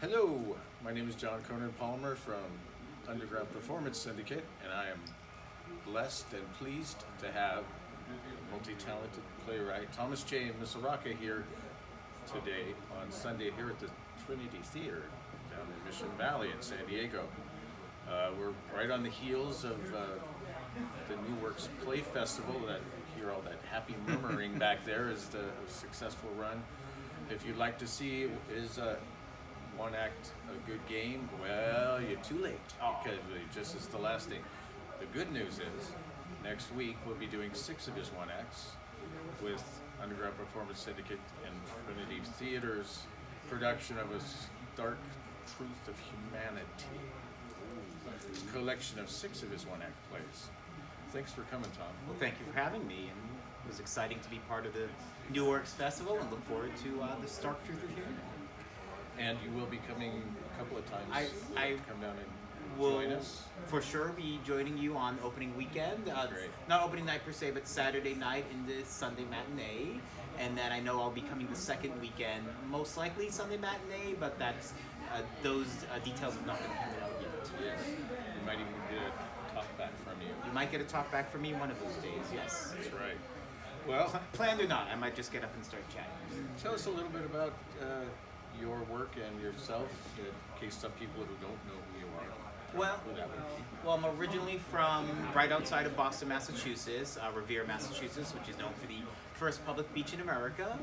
Hello, my name is John Conan Palmer from Underground Performance Syndicate, and I am blessed and pleased to have multi-talented playwright Thomas J. Misuraca here today on Sunday here at the Trinity Theater down in Mission Valley in San Diego. We're right on the heels of the New Works Play Festival. That hear all that happy murmuring back there is the successful run. If you'd like to see is one act a good game, well, you're too late because just as the last thing. The good news is next week we'll be doing 6 of his one acts with Underground Performance Syndicate and Trinity Theater's production of a Stark Truth of Humanity collection of 6 of his one act plays. Thanks for coming, Tom. Well, thank you for having me, and it was exciting to be part of the New Works Festival and look forward to the Stark Truth of Humanity. And you will be coming a couple of times. I come down and will join us. For sure be joining you on opening weekend. Great. Not opening night per se, but Saturday night into Sunday matinee. And then I know I'll be coming the second weekend, most likely Sunday matinee, but that's those details have not been handed out yet. Yes. We might even get a talk back from you. You might get a talk back from me one of those days, yes. That's right. Well, Planned or not, I might just get up and start chatting. tell us a little bit about your work and yourself, in case some people who don't know who you are. Well, Who that would be. Well, I'm originally from right outside of Boston, Massachusetts, Revere, Massachusetts, which is known for the first public beach in America.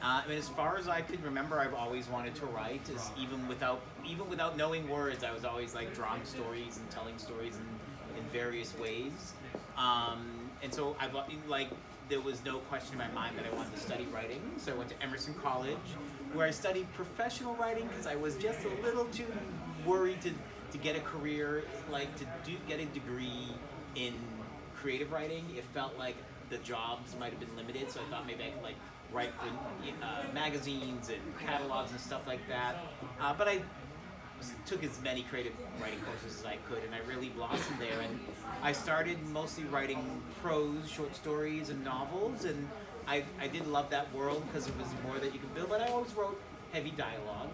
And as far as I could remember, I've always wanted to write. Even without knowing words, I was always like drawing stories and telling stories in various ways. And so there was no question in my mind that I wanted to study writing. So I went to Emerson College, where I studied professional writing because I was just a little too worried to get a career, get a degree in creative writing. It felt like the jobs might have been limited, so I thought maybe I could write for magazines and catalogs and stuff like that. But I took as many creative writing courses as I could, and I really blossomed there. And I started mostly writing prose, short stories, and novels, and I did love that world because it was more that you could build, but I always wrote heavy dialogue.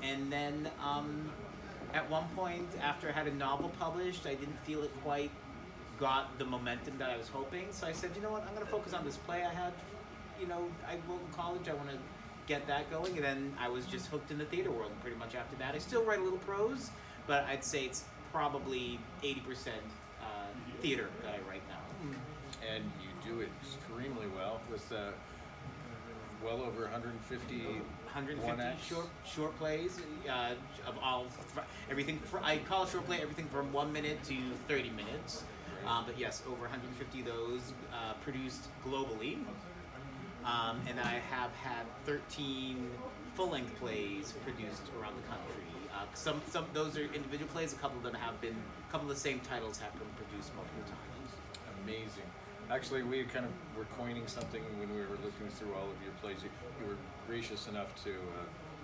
And then at one point, after I had a novel published, I didn't feel it quite got the momentum that I was hoping, so I said, you know what, I'm going to focus on this play I had. I wrote in college, I want to get that going, and then I was just hooked in the theater world pretty much after that. I still write a little prose, but I'd say it's probably 80% theater that I write now. And you do it extremely well with well over 150 one acts. short plays of all everything. I call a short play everything from 1 minute to 30 minutes. But yes, over 150 of those produced globally. And I have had 13 full-length plays produced around the country. Some those are individual plays. A couple of the same titles have been produced multiple times. Amazing. Actually, we kind of were coining something when we were looking through all of your plays. You were gracious enough to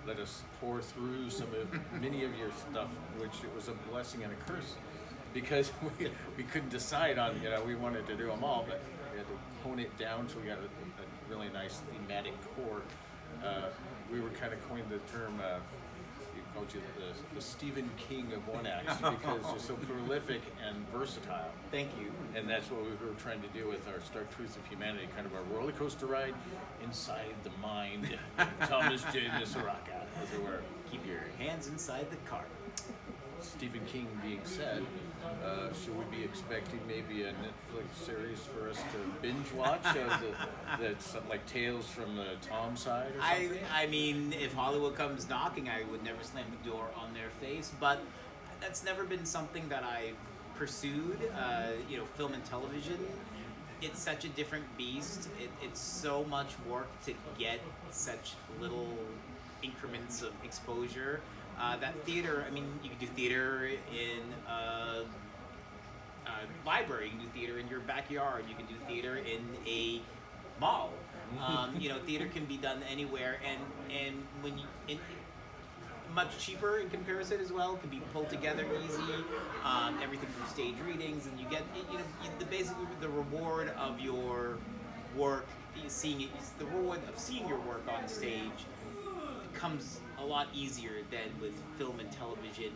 let us pour through many of your stuff, which it was a blessing and a curse, because we couldn't decide on, we wanted to do them all, but we had to hone it down so we got a really nice thematic core. We were kind of coined the term, we called you the Stephen King of one acts because you're so prolific and versatile. Thank you. And that's what we were trying to do with our Stark Truth of Humanity, kind of our roller coaster ride inside the mind of Thomas J. Misuraca, as it were. Keep your hands inside the cart. Stephen King being said, should we be expecting maybe a Netflix series for us to binge watch that's something like Tales from the Tom side or something? I mean, if Hollywood comes knocking, I would never slam the door on their face, but that's never been something that I've pursued. Film and television, it's such a different beast. It's so much work to get such little increments of exposure. That theater, I mean, you can do theater in a library, you can do theater in your backyard, you can do theater in a mall. Theater can be done anywhere, and much cheaper in comparison as well. It can be pulled together easy. Everything from stage readings, and you get basically the reward of your work, the reward of seeing your work on stage comes a lot easier than with film and television,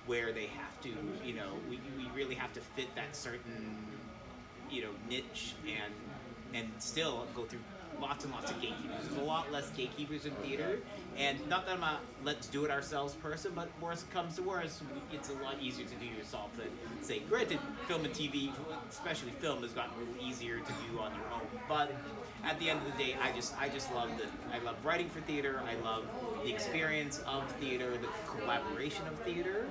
where they have to, we really have to fit that certain, niche and still go through lots and lots of gatekeepers. There's a lot less gatekeepers in theater, and not that I'm a let's do it ourselves person, but worst comes to worst, it's a lot easier to do yourself than, say, granted, film and TV, especially film, has gotten really easier to do on your own, but at the end of the day, I just love I love writing for theater, I love the experience of theater, the collaboration of theater,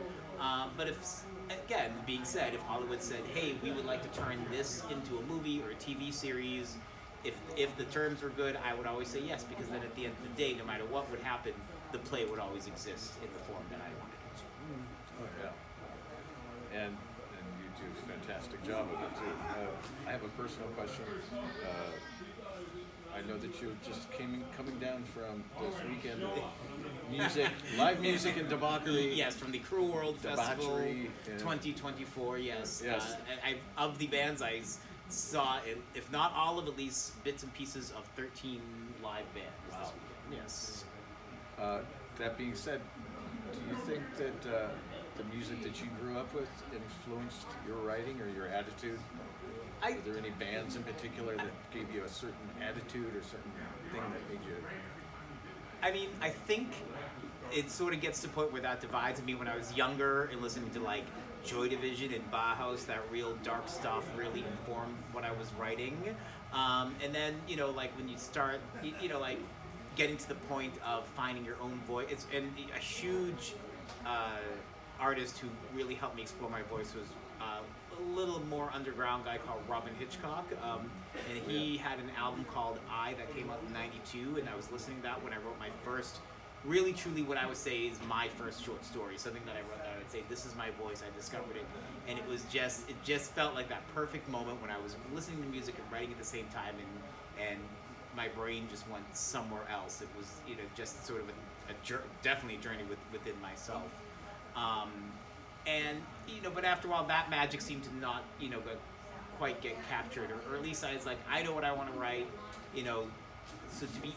but if, again, being said, if Hollywood said, hey, we would like to turn this into a movie or a TV series, if the terms were good, I would always say yes, because then at the end of the day, no matter what would happen, the play would always exist in the form that I wanted it to. Oh yeah, and you do a fantastic job of it too. I have a personal question. I know that you just coming down from this weekend of live music and debauchery. Yes, from the Cruel World Festival Debauchery, 2024. Yes. Yes. Of the bands, I saw, if not all of, at least bits and pieces of 13 live bands this weekend. Yes. That being said, do you think that the music that you grew up with influenced your writing or your attitude? Are there any bands in particular that gave you a certain attitude or certain thing that made you? I mean, I think it sort of gets to the point where that divides me. When I was younger and listening to like Joy Division and Bauhaus, that real dark stuff really informed what I was writing. And then, like when you start, like getting to the point of finding your own voice. And a huge artist who really helped me explore my voice was a little more underground guy called Robin Hitchcock. And he had an album called I that came out in '92, and I was listening to that when I wrote my first, really truly what I would say is my first short story, something that I wrote that I would say, this is my voice, I discovered it. And it just felt like that perfect moment when I was listening to music and writing at the same time, and my brain just went somewhere else. It was, just sort of definitely a journey within myself. And, but after a while, that magic seemed to not, quite get captured, or at least I was like, I know what I want to write, so to be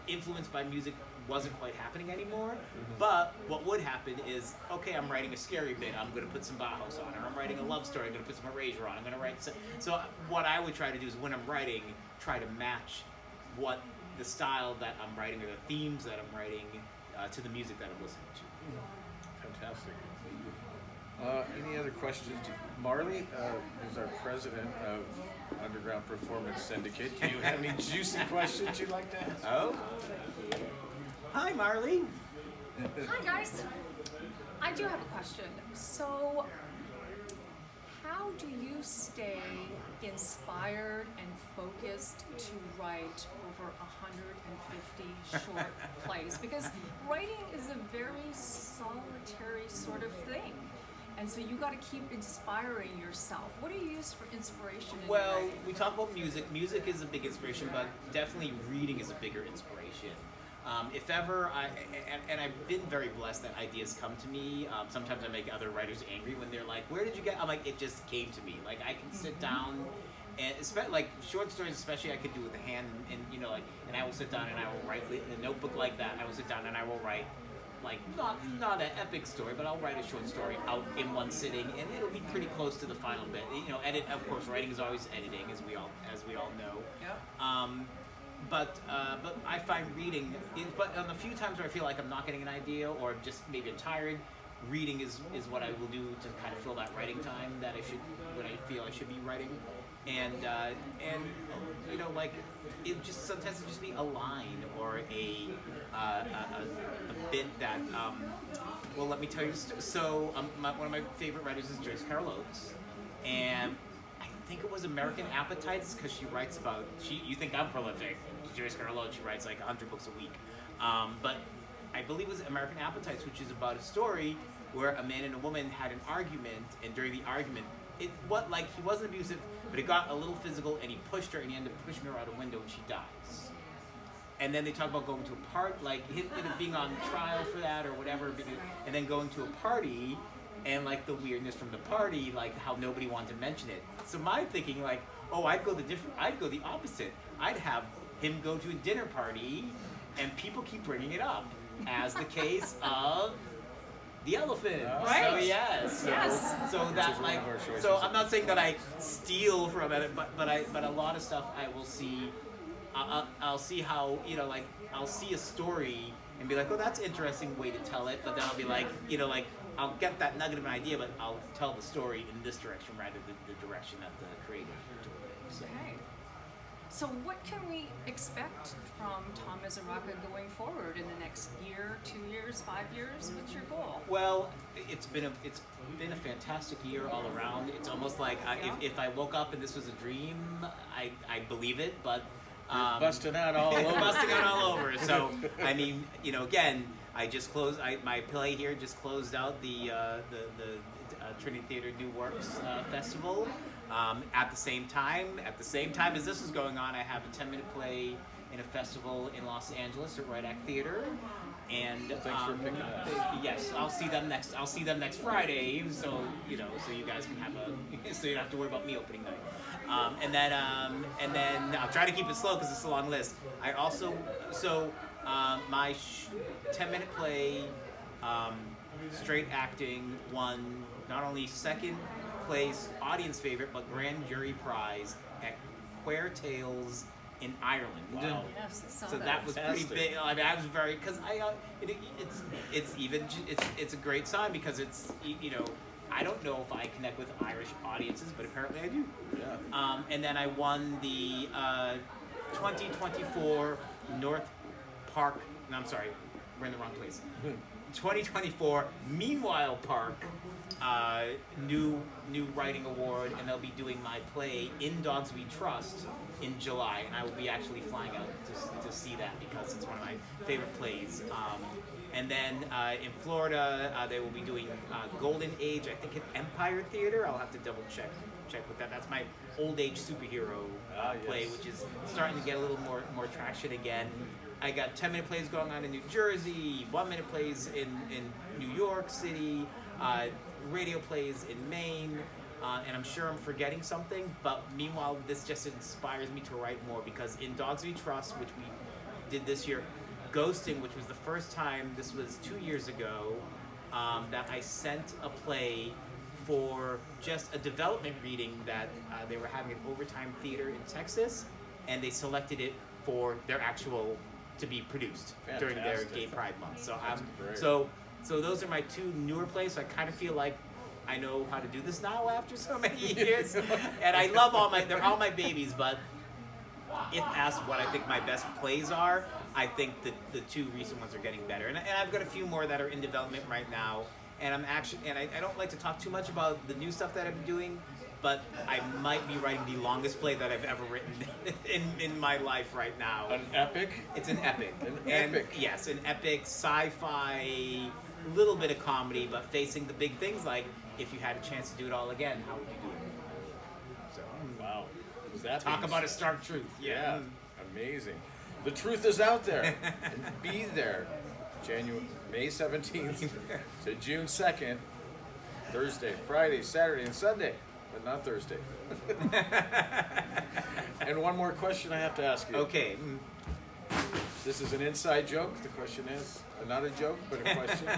influenced by music wasn't quite happening anymore. Mm-hmm. But what would happen is, okay, I'm writing a scary bit, I'm going to put some Bauhaus on, or I'm writing a love story, I'm going to put some Erasure on, I'm going to write so what I would try to do is when I'm writing, try to match what the style that I'm writing or the themes that I'm writing to the music that I'm listening to. Fantastic. Any other questions? Marley is our president of Underground Performance Syndicate. Do you have any juicy questions you'd like to ask? Oh. Hi, Marley. Hi, guys. I do have a question. So, how do you stay inspired and focused to write over 150 short plays? Because writing is a very solitary sort of thing. And so you got to keep inspiring yourself. What do you use for inspiration in your writing? We talk about music. Music is a big inspiration, but definitely reading is a bigger inspiration. If ever, I've been very blessed that ideas come to me. Sometimes I make other writers angry when they're like, where did you get? I'm like, it just came to me. Like, I can sit down, and like short stories especially, I could do with the hand, and and I will sit down and I will write in a notebook like that. I will sit down and I will write, like, not an epic story, but I'll write a short story out in one sitting, and it'll be pretty close to the final bit. Edit, of course, writing is always editing, as we all know. Yeah. But I find reading, but on the few times where I feel like I'm not getting an idea, or just maybe I'm tired, reading is what I will do to kind of fill that writing time that when I feel I should be writing, and like it just sometimes it just be a line or a bit that well, let me tell you. So one of my favorite writers is Joyce Carol Oates, and I think it was American Appetites, because she writes about, you think I'm prolific, Joyce Carol Oates, she writes like 100 books a week, but I believe it was American Appetites, which is about a story where a man and a woman had an argument, and during the argument, he wasn't abusive, but it got a little physical, and he pushed her, and he ended up pushing her out a window, and she dies. And then they talk about going to a party, like being on trial for that or whatever, and then going to a party, and like the weirdness from the party, like how nobody wanted to mention it. So my thinking, like, oh, I'd go the opposite. I'd have him go to a dinner party, and people keep bringing it up, as the case of the elephant. Right. So yes. Yes. So Which that is one like of our choices. so I'm not saying that I steal from it, but a lot of stuff I will see. I'll see how like I'll see a story and be like, oh, that's an interesting way to tell it. But then I'll be like, like I'll get that nugget of an idea, but I'll tell the story in this direction rather than the direction that the creator took it. So. Okay. So what can we expect from Tom Misuraca going forward in the next year, 2 years, 5 years? What's your goal? Well, it's been a fantastic year all around. It's almost like if I woke up and this was a dream, I believe it, but Busting out all over. busting out all over. So I mean, again, I just closed. My play here just closed out the Trinity Theater New Works Festival. At the same time as this was going on, I have a 10-minute play in a festival in Los Angeles at Right Act Theater. And Thanks for picking that. yes, I'll see them next Friday. So so you guys can have so you don't have to worry about me opening night. And then I'll try to keep it slow because it's a long list. I also my 10-minute play, straight acting, won not only second place audience favorite but grand jury prize at Queer Tales in Ireland. Wow. Yes, I saw So that was pretty Fantastic. big. I mean, I was very because it's a great sign because it's I don't know if I connect with Irish audiences, but apparently I do. Yeah. And then I won the 2024 North Park. No, I'm sorry, we're in the wrong place. 2024 Meanwhile Park new writing award, and they'll be doing my play In Dogs We Trust in July, and I will be actually flying out to see that because it's one of my favorite plays. And then in Florida, they will be doing Golden Age, I think, at Empire Theater. I'll have to double check with that. That's my old age superhero play, yes. which is starting to get a little more traction again. I got 10-minute plays going on in New Jersey, 1-minute plays in New York City, radio plays in Maine, and I'm sure I'm forgetting something, but meanwhile, this just inspires me to write more because in Dogs We Trust, which we did this year, Ghosting, which was the first time, this was 2 years ago, that I sent a play for just a development reading that they were having at Overtime Theater in Texas, and they selected it for their actual to be produced during their Fantastic. Gay Pride Month. So That's great. so those are my two newer plays. So I kind of feel like I know how to do this now after so many years, and I love they're all my babies. But if asked what I think my best plays are, I think the two recent ones are getting better, and I've got a few more that are in development right now. And I don't like to talk too much about the new stuff that I've been doing, but I might be writing the longest play that I've ever written in my life right now. An epic? It's an epic. An epic. Yes, an epic sci-fi, little bit of comedy, but facing the big things like if you had a chance to do it all again, how would you do it? So Wow. Is that talk being about a stark truth. Yeah, amazing. The truth is out there. And be there. May 17th to June 2nd, Thursday, Friday, Saturday, and Sunday, but not Thursday. And one more question I have to ask you. Okay. This is an inside joke. The question is, not a joke, but a question.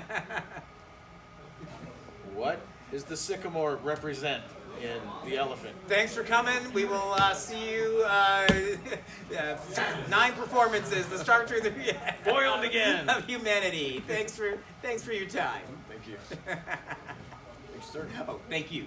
What does the sycamore represent in The Elephant? Thanks for coming. We will see you. 9 performances. The stark truth Boiled again. of humanity. Thanks for your time. Thank you. Thanks, sir. Oh, thank you.